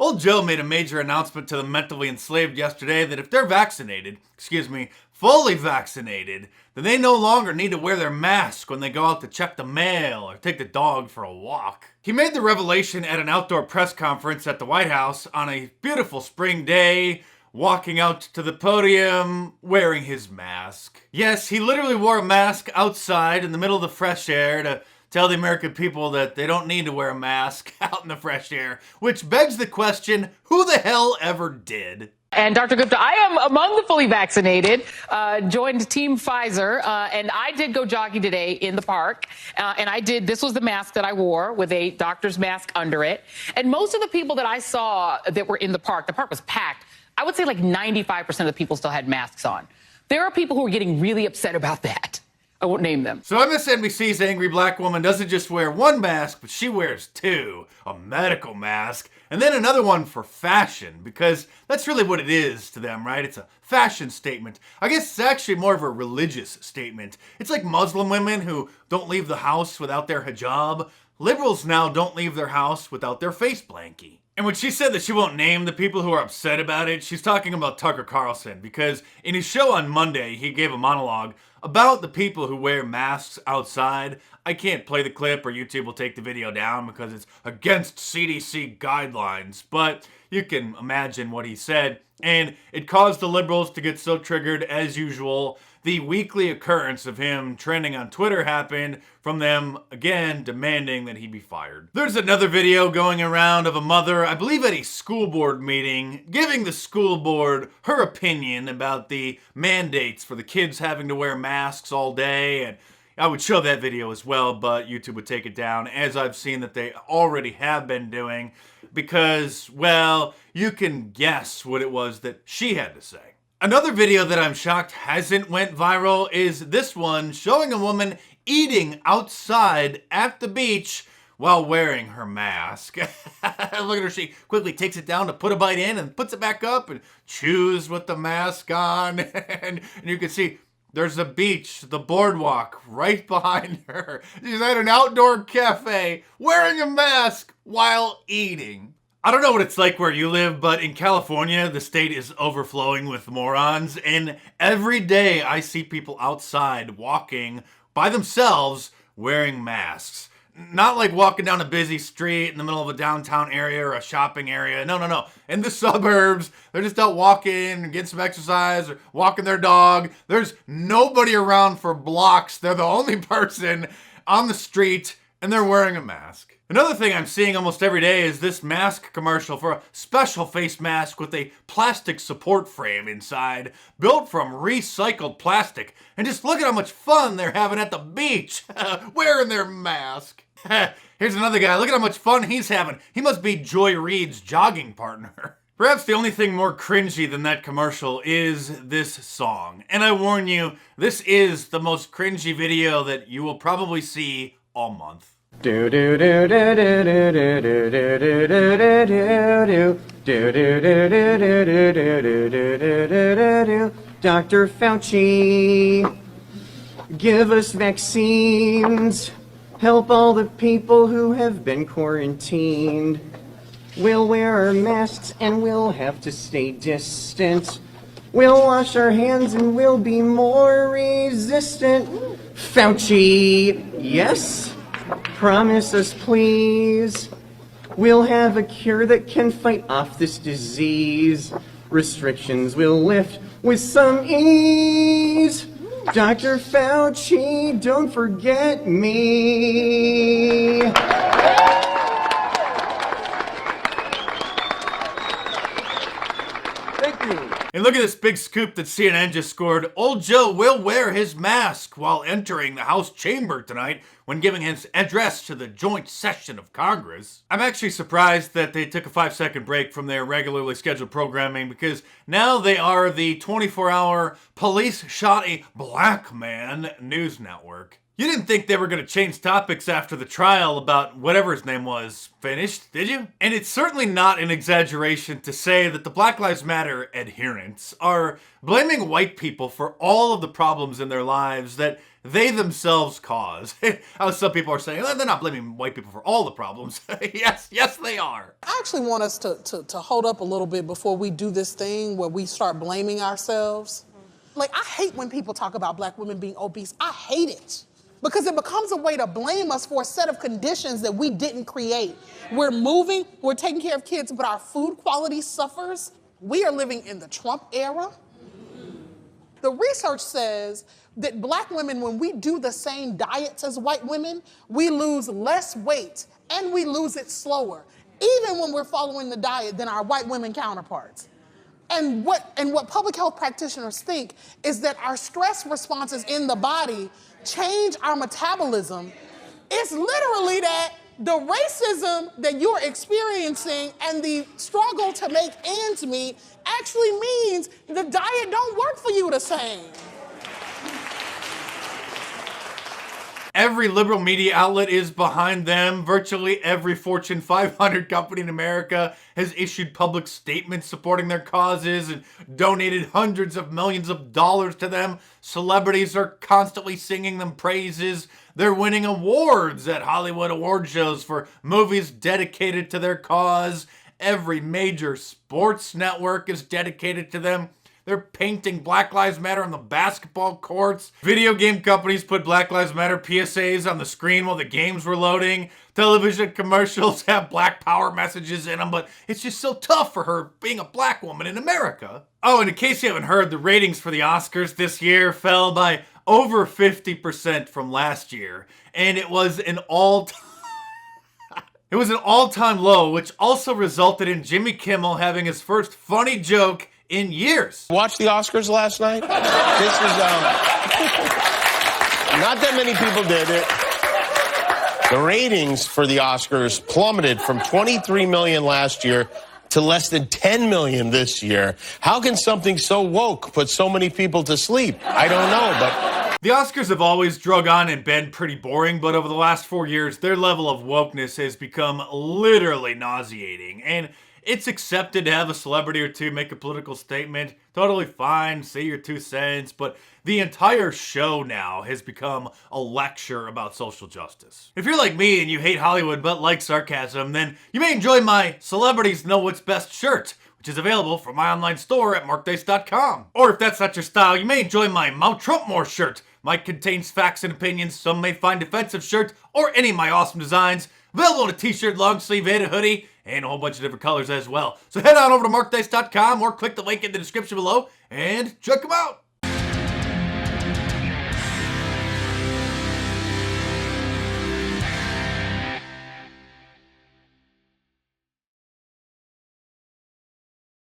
Old Joe made a major announcement to the mentally enslaved yesterday that if they're fully vaccinated, then they no longer need to wear their mask when they go out to check the mail or take the dog for a walk. He made the revelation at an outdoor press conference at the White House on a beautiful spring day, walking out to the podium wearing his mask. Yes, he literally wore a mask outside in the middle of the fresh air to tell the American people that they don't need to wear a mask out in the fresh air, which begs the question, who the hell ever did? And Dr. Gupta, I am among the fully vaccinated, joined Team Pfizer, and I did go jogging today in the park. This was the mask that I wore with a doctor's mask under it. And most of the people that I saw that were in the park was packed. I would say like 95% of the people still had masks on. There are people who are getting really upset about that. I won't name them. So MSNBC's angry black woman doesn't just wear one mask, but she wears two. A medical mask, and then another one for fashion, because that's really what it is to them, right? It's a fashion statement. I guess it's actually more of a religious statement. It's like Muslim women who don't leave the house without their hijab. Liberals now don't leave their house without their face blankie. And when she said that she won't name the people who are upset about it, she's talking about Tucker Carlson, because in his show on Monday, he gave a monologue about the people who wear masks outside. I can't play the clip or YouTube will take the video down because it's against CDC guidelines, but you can imagine what he said. And it caused the liberals to get so triggered as usual. The weekly occurrence of him trending on Twitter happened from them, again, demanding that he be fired. There's another video going around of a mother, I believe at a school board meeting, giving the school board her opinion about the mandates for the kids having to wear masks all day. And I would show that video as well, but YouTube would take it down, as I've seen that they already have been doing, because, well, you can guess what it was that she had to say. Another video that I'm shocked hasn't went viral is this one showing a woman eating outside at the beach while wearing her mask. Look at her, she quickly takes it down to put a bite in and puts it back up and chews with the mask on. and you can see there's a beach, the boardwalk right behind her. She's at an outdoor cafe wearing a mask while eating. I don't know what it's like where you live, but in California, the state is overflowing with morons, and every day I see people outside walking by themselves wearing masks. Not like walking down a busy street in the middle of a downtown area or a shopping area. No. In the suburbs, they're just out walking, getting some exercise, or walking their dog. There's nobody around for blocks. They're the only person on the street, and they're wearing a mask. Another thing I'm seeing almost every day is this mask commercial for a special face mask with a plastic support frame inside, built from recycled plastic. And just look at how much fun they're having at the beach, wearing their mask. Here's another guy, look at how much fun he's having. He must be Joy Reid's jogging partner. Perhaps the only thing more cringy than that commercial is this song. And I warn you, this is the most cringy video that you will probably see all month. Do do do do do do do do do do do do do do do do do do. Dr. Fauci, give us vaccines. Help all the people who have been quarantined. We'll wear our masks and we'll have to stay distant. We'll wash our hands and we'll be more resistant. Fauci, yes? Promise us, please. We'll have a cure that can fight off this disease. Restrictions will lift with some ease. Dr. Fauci, don't forget me. Thank you. And look at this big scoop that CNN just scored. Old Joe will wear his mask while entering the House chamber tonight when giving his address to the joint session of Congress. I'm actually surprised that they took a 5-second break from their regularly scheduled programming, because now they are the 24-hour police shot a black man news network. You didn't think they were going to change topics after the trial about whatever his name was finished, did you? And it's certainly not an exaggeration to say that the Black Lives Matter adherents are blaming white people for all of the problems in their lives that they themselves cause. How some people are saying, well, they're not blaming white people for all the problems. Yes, they are. I actually want us to hold up a little bit before we do this thing where we start blaming ourselves. Like, I hate when people talk about black women being obese. I hate it. Because it becomes a way to blame us for a set of conditions that we didn't create. We're moving, we're taking care of kids, but our food quality suffers. We are living in the Trump era. The research says that black women, when we do the same diets as white women, we lose less weight and we lose it slower, even when we're following the diet, than our white women counterparts. And what public health practitioners think is that our stress responses in the body change our metabolism. It's literally that the racism that you're experiencing and the struggle to make ends meet actually means the diet don't work for you the same. Every liberal media outlet is behind them. Virtually every Fortune 500 company in America has issued public statements supporting their causes and donated hundreds of millions of dollars to them. Celebrities are constantly singing them praises. They're winning awards at Hollywood award shows for movies dedicated to their cause. Every major sports network is dedicated to them. They're painting Black Lives Matter on the basketball courts. Video game companies put Black Lives Matter PSAs on the screen while the games were loading. Television commercials have Black Power messages in them, but it's just so tough for her being a black woman in America. Oh, and in case you haven't heard, the ratings for the Oscars this year fell by over 50% from last year, and it was an all-time low, which also resulted in Jimmy Kimmel having his first funny joke in years. Watched the Oscars last night? This is, not that many people did it. The ratings for the Oscars plummeted from 23 million last year to less than 10 million this year. How can something so woke put so many people to sleep? I don't know, but... The Oscars have always drug on and been pretty boring, but over the last 4 years, their level of wokeness has become literally nauseating. And it's accepted to have a celebrity or two make a political statement. Totally fine, say your 2 cents, but the entire show now has become a lecture about social justice. If you're like me and you hate Hollywood but like sarcasm, then you may enjoy my Celebrities Know What's Best shirt, which is available from my online store at markdice.com. Or if that's not your style, you may enjoy my Mount Trumpmore shirt. Mine contains facts and opinions some may find offensive shirt, or any of my awesome designs. Available in a t-shirt, long sleeve, and a hoodie, and a whole bunch of different colors as well. So head on over to markdice.com or click the link in the description below and check them out.